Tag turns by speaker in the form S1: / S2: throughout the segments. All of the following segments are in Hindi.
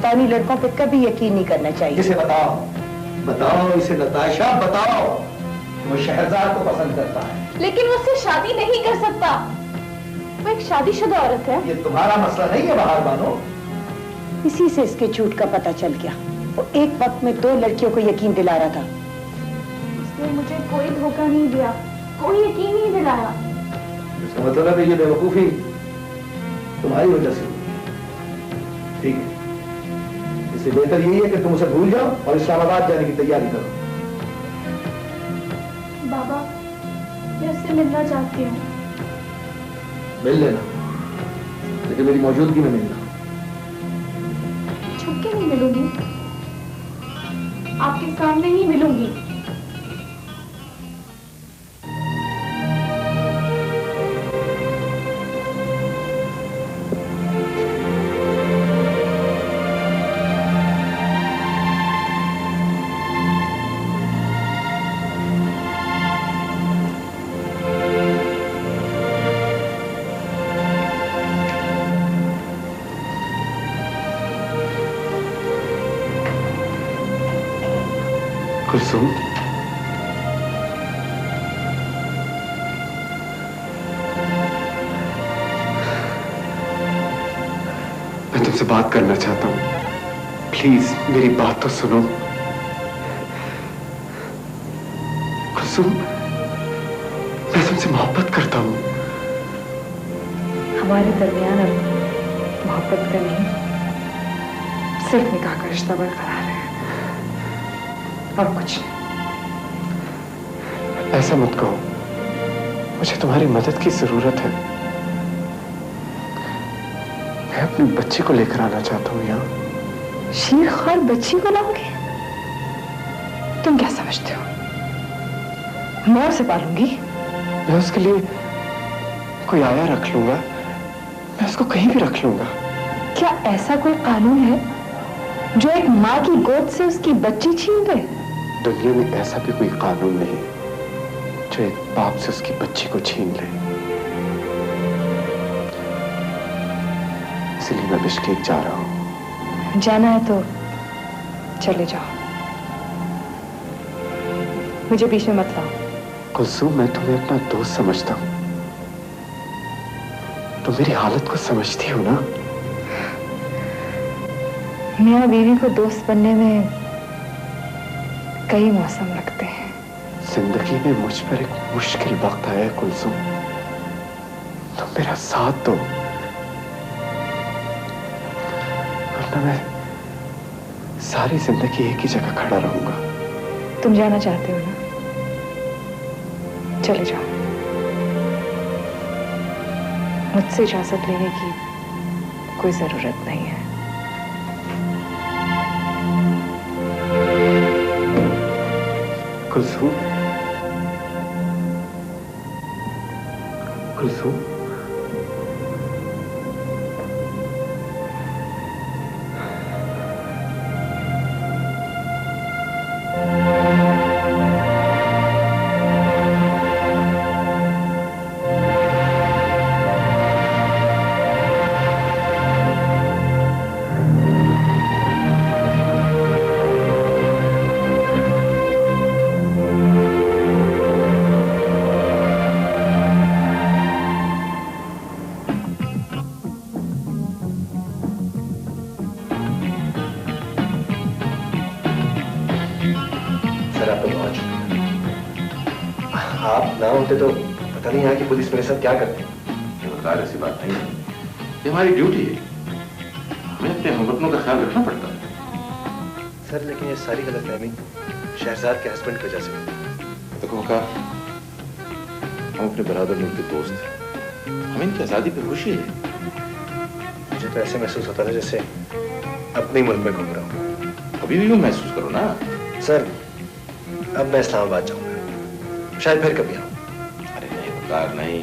S1: पाकिस्तानी लड़कों पे कभी यकीन नहीं करना चाहिए।
S2: इसे बताओ, बताओ इसे नताशा, बताओ वो शहरजाद को पसंद करता है।
S3: लेकिन वो उससे शादी नहीं कर सकता, वो एक शादीशुदा औरत है।
S2: ये तुम्हारा मसला नहीं है बाहर बानो।
S1: इसी से इसके झूठ का पता चल गया। वो एक वक्त में 2 लड़कियों को यकीन दिला रहा था।
S3: उसने मुझे कोई धोखा नहीं दिया, कोई यकीन नहीं दिलाया।
S2: इसका मतलब है ये बेवकूफी तुम्हारी वजह से। ठीक है, इससे बेहतर यही है कि तुम उसे भूल जाओ और इस्लामाबाद जाने की तैयारी करो।
S3: बाबा, मैं उससे मिलना चाहती हूँ।
S2: मिल लेना, लेकिन मेरी मौजूदगी में मिलना।
S3: छुप के नहीं मिलूंगी, आपके सामने ही मिलूंगी।
S4: कुलसुम, मैं तुमसे बात करना चाहता हूं। प्लीज मेरी बात तो सुनो। कुलसुम, मैं तुमसे मोहब्बत करता हूं।
S1: हमारे दरमियान अब मोहब्बत का नहीं, सिर्फ निकाह का रिश्ता बरकरार है और कुछ नहीं।
S4: ऐसा मत कहो, मुझे तुम्हारी मदद की जरूरत है। मैं अपनी बच्ची को लेकर आना चाहता हूँ यहाँ।
S1: शेर खार बच्ची को लाओगे? तुम क्या समझते हो मैं उसे पालूंगी?
S4: मैं उसके लिए कोई आया रख लूंगा, मैं उसको कहीं भी रख लूंगा।
S1: क्या ऐसा कोई कानून है जो एक माँ की गोद से उसकी बच्ची छीन ले?
S4: दुनिया में ऐसा भी कोई कानून नहीं जो एक बाप से उसकी बच्ची को छीन ले। इसलिए मैं बिश्केक जा रहा हूं।
S1: जाना है तो चले जाओ, मुझे बीच में मत लाओ।
S4: कुलसुम, मैं तुम्हें अपना दोस्त समझता हूं, तुम मेरी हालत को समझती हो ना?
S1: मियाँ बीवी को दोस्त बनने में कई मौसम लगते हैं।
S4: जिंदगी में मुझ पर एक मुश्किल वक्त आया है कुलसुम, तुम मेरा साथ दो, वरना मैं सारी जिंदगी एक ही जगह खड़ा रहूंगा।
S1: तुम जाना चाहते हो ना? चले जाओ, मुझसे इजाजत लेने की कोई जरूरत नहीं है।
S4: कुलसुम, कुलसुम,
S2: तो पता नहीं यहाँ की पुलिस मेरे साथ क्या करती है।
S5: वकार ऐसी बात नहीं है, ये हमारी ड्यूटी है, हमें अपने हमवतनों का ख्याल रखना पड़ता है।
S2: सर लेकिन ये सारी गलतफहमी शहजाद के हस्बैंड की वजह से।
S5: देखो वकार, हम अपने बराबर नूर के दोस्त हैं, हमें इनकी आजादी पे खुशी है।
S2: मुझे तो ऐसे महसूस होता था जैसे अपने ही मुल्क में घूम रहा हूँ।
S5: अभी भी यूं महसूस करो ना।
S2: सर अब मैं इस्लामाबाद जाऊंगा, शायद फिर कभी आऊं।
S5: अरे नहीं वकार नहीं,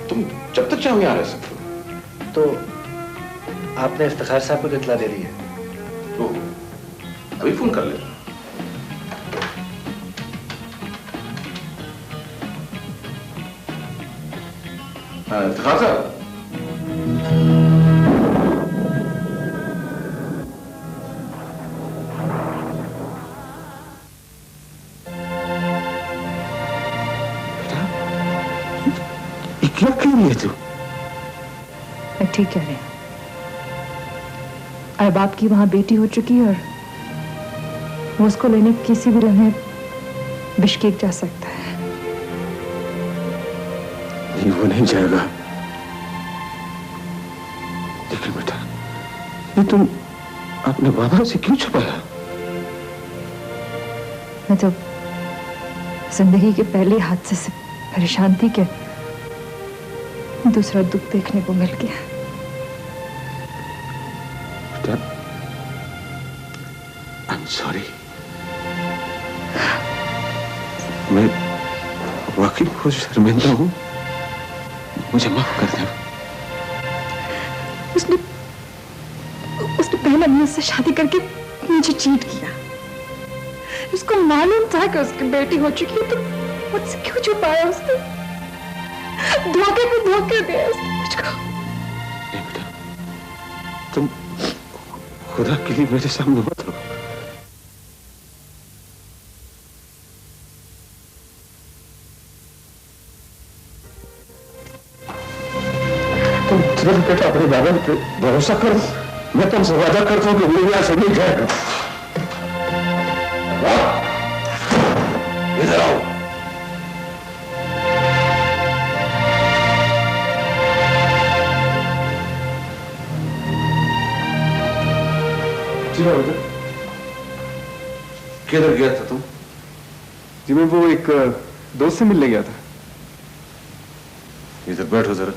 S5: तुम जब तक चाहो यहाँ रह सकते हो।
S2: तो आपने इफ्तिखार साहब को इत्तला दे दी है?
S5: तो अभी फोन कर ले। इफ्तिखार साहब,
S4: क्या कह रही है तू?
S1: मैं ठीक कह रही हूँ। अरबाब की वहां बेटी हो चुकी है और वो उसको लेने किसी भी लम्हे बिश्केक जा सकता है।
S4: नहीं, वो नहीं जाएगा। लेकिन बेटा, ये तुम अपने बाबा से क्यों छुपाया?
S1: मैं तो जिंदगी के पहले हादसे से परेशान थी कि दूसरा दुख देखने को मिल गया।
S4: बेटा, I'm sorry। मैं वाकई बहुत शर्मिंदा हूं, मुझे माफ कर दे।
S1: उसने पहले मुझसे शादी करके मुझे चीट किया। उसको मालूम था कि उसकी बेटी हो चुकी है, तो मुझसे क्यों छुपाया उसने? धोखे पे धोखे दिया उसने मुझको।
S4: नहीं बेटा, तुम खुदा के लिए मेरे सामने मत रो। तुम तुरंत बेटा अपने बाबा पे भरोसा करो। मैं तुमसे वादा करता हूं कि वो यहां से नहीं जाएगा। इधर आओ।
S2: जी बेटा, किधर गया था तुम?
S6: जी मैं वो एक दोस्त से मिलने गया था।
S2: इधर बैठो जरा।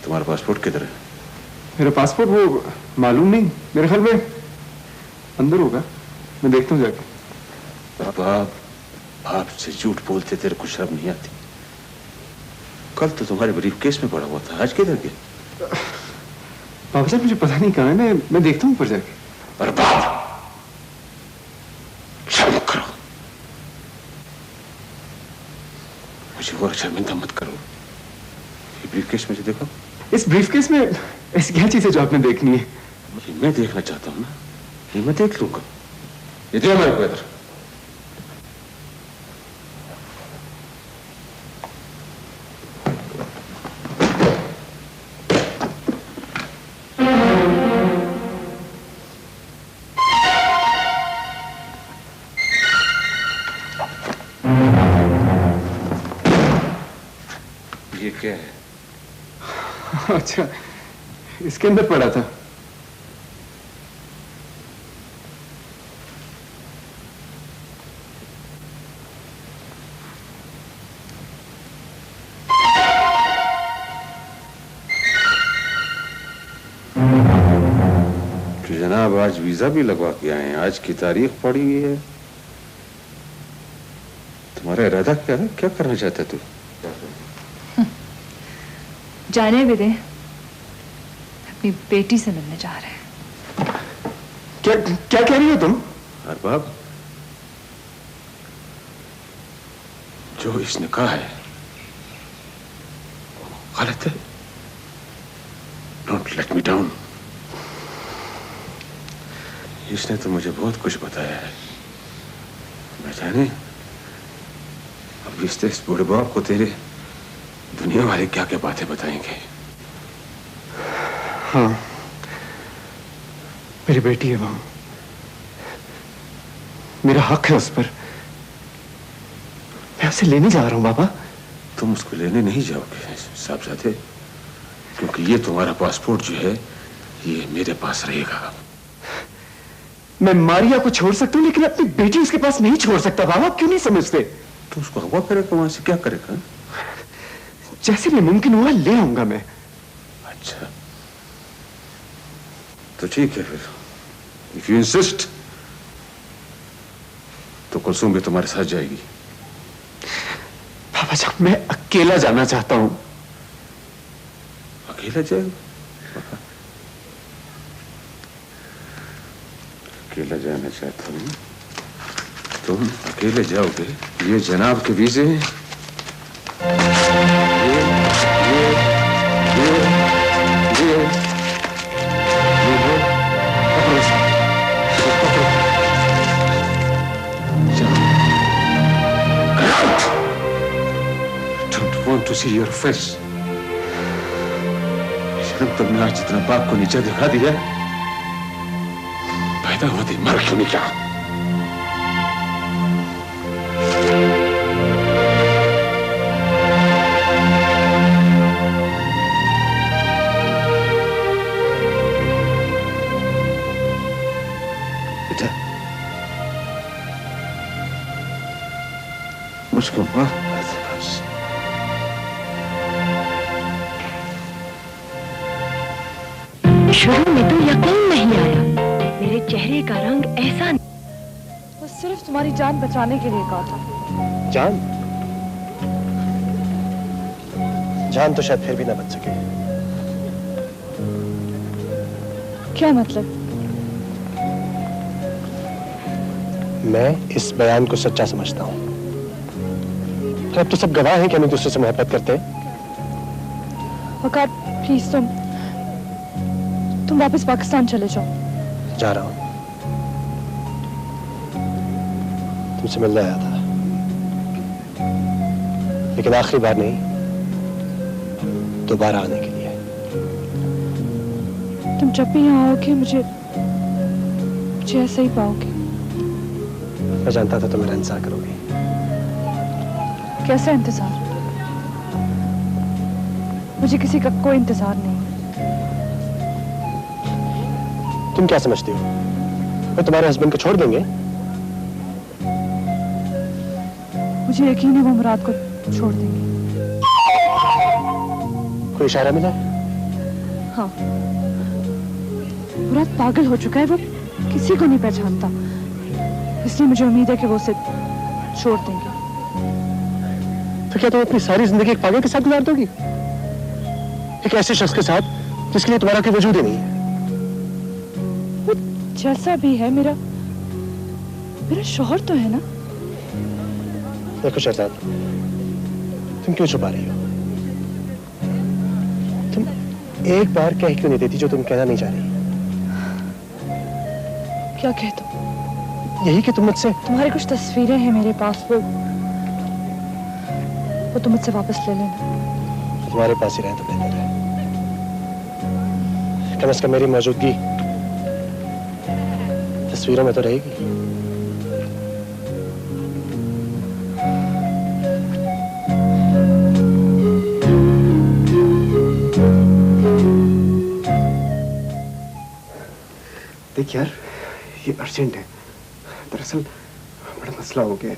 S2: तुम्हारा पासपोर्ट किधर है?
S6: मेरा पासपोर्ट वो मालूम नहीं, मेरे ख्याल में अंदर होगा, मैं देखता हूँ जाके।
S2: बाप से झूठ बोलते तेरे को शर्म नहीं आती? कल तो तुम्हारे ब्रीफकेस में पड़ा हुआ था, आज किधर गया?
S6: बाबा साहब मुझे पता नहीं कहाँ है, मैं देखता हूँ ऊपर जाके।
S2: और बाप, शर्म करो, मुझे और शर्मिंदा मत करो। ये ब्रीफकेस मुझे देखो।
S6: इस ब्रीफकेस में ऐसी क्या चीज है जो आपने देखनी है?
S2: मैं देखना चाहता हूं ना, ये मैं देख लूंगा। ये दे मेरे को इधर। ये क्या है?
S6: अच्छा, इसके अंदर पड़ा था।
S2: जनाब आज वीजा भी लगवा के आए हैं, आज की तारीख पड़ी हुई है। तुम्हारा इरादा क्या है? क्या करना चाहता है तू?
S1: जाने भी दे, अपनी बेटी से मिलने जा रहे हैं।
S6: क्या क्या कह रही हो तुम?
S2: अरबाब, जो इसने कहा है गलत है। Don't let me down. इसने तो मुझे बहुत कुछ बताया है। मैं जाने अब इस बूढ़े बाप को तेरे दुनिया वाले क्या क्या बातें बताएंगे।
S6: हाँ, मेरी बेटी है वो, मेरा हक है उस पर। मैं उसे लेने जा रहा हूं बाबा।
S2: तुम उसको लेने नहीं जाओगे साहबजादे, क्योंकि ये तुम्हारा पासपोर्ट जो है ये मेरे पास रहेगा।
S6: मैं मारिया को छोड़ सकता हूं, लेकिन अपनी बेटी उसके पास नहीं छोड़ सकता बाबा। क्यों नहीं समझते?
S2: तो उसको हवा करेगा, वहां से क्या करेगा?
S6: जैसे भी मुमकिन हुआ ले आऊंगा मैं।
S2: अच्छा तो ठीक है फिर, इफ यू इंसिस्ट तो कुलसुम भी तुम्हारे साथ जाएगी।
S6: बाबा साहब मैं अकेला जाना चाहता हूं।
S2: अकेला जाएगा? अकेला जाना चाहता हूं? तुम अकेले जाओगे? ये जनाब के वीजे हैं।
S5: want to see your face. शर्म तुमने आज जितना बाप को नीचे दिखा दिया, पैदा होते मर क्यों नहीं जाओ? बेटा, मुझको माफ।
S7: शुरू में तो यकीन नहीं आया, मेरे चेहरे का रंग ऐसा।
S1: वो सिर्फ तुम्हारी जान बचाने के लिए कहा था।
S4: जान? जान तो शायद फिर भी ना बच सके।
S1: क्या मतलब?
S4: मैं इस बयान को सच्चा समझता हूं। अब तो सब गवाह हैं कि हम एक दूसरे से मोहब्बत करते हैं।
S1: वकार, प्लीज तुम वापस पाकिस्तान चले जाओ।
S4: जा रहा हूं। तुमसे मिलने आया था, लेकिन आखिरी बार नहीं, दोबारा आने के लिए।
S1: तुम जब भी यहाँ आओगे मुझे ऐसे ही पाओगे।
S4: मैं जानता था तुम मेरा इंतजार करोगी।
S1: कैसा इंतजार? मुझे किसी का कोई इंतजार नहीं।
S4: तुम क्या समझती हो, मैं तुम्हारे हस्बैंड को छोड़ देंगे?
S1: मुझे यकीन है वो मुराद को छोड़ देंगे।
S4: कोई इशारा मिला?
S1: हाँ, मुराद पागल हो चुका है, वो किसी को नहीं पहचानता, इसलिए मुझे उम्मीद है कि वो उसे छोड़ देंगे।
S4: तो क्या तुम अपनी सारी जिंदगी एक पागल के साथ गुजार दोगी? एक ऐसे शख्स के साथ जिसके लिए तुम्हारा कोई वजूद ही नहीं है?
S1: वो जैसा भी है मेरा शौहर तो है ना।
S4: देखो शहजाद, तुम क्यों छुपा रही हो? तुम एक बार कह क्यों नहीं देती जो तुम कहना नहीं चाह रही?
S1: क्या कह तुम?
S4: यही कि तुम मुझसे,
S1: तुम्हारी कुछ तस्वीरें हैं मेरे पास, वो तुम मुझसे वापस ले लेना।
S4: तुम्हारे पास ही रहे तो बेहतर है। कम से कम मेरी मौजूदगी तस्वीरों में तो रहेगी।
S6: देख यार, ये अर्जेंट है। दरअसल बड़ा मसला हो गया है।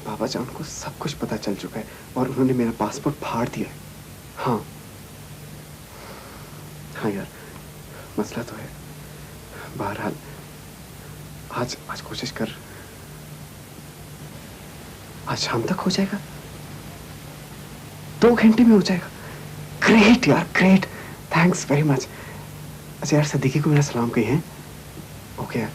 S6: बाबा जान को सब कुछ पता चल चुका है और उन्होंने मेरा पासपोर्ट फाड़ दिया है। हाँ हाँ यार, मसला तो है। बहरहाल आज कोशिश कर, आज शाम तक हो जाएगा। 2 घंटे में हो जाएगा। ग्रेट यार, ग्रेट, थैंक्स वेरी मच। अच्छा यार, सदीकी को मेरा सलाम कही है। ओके यार।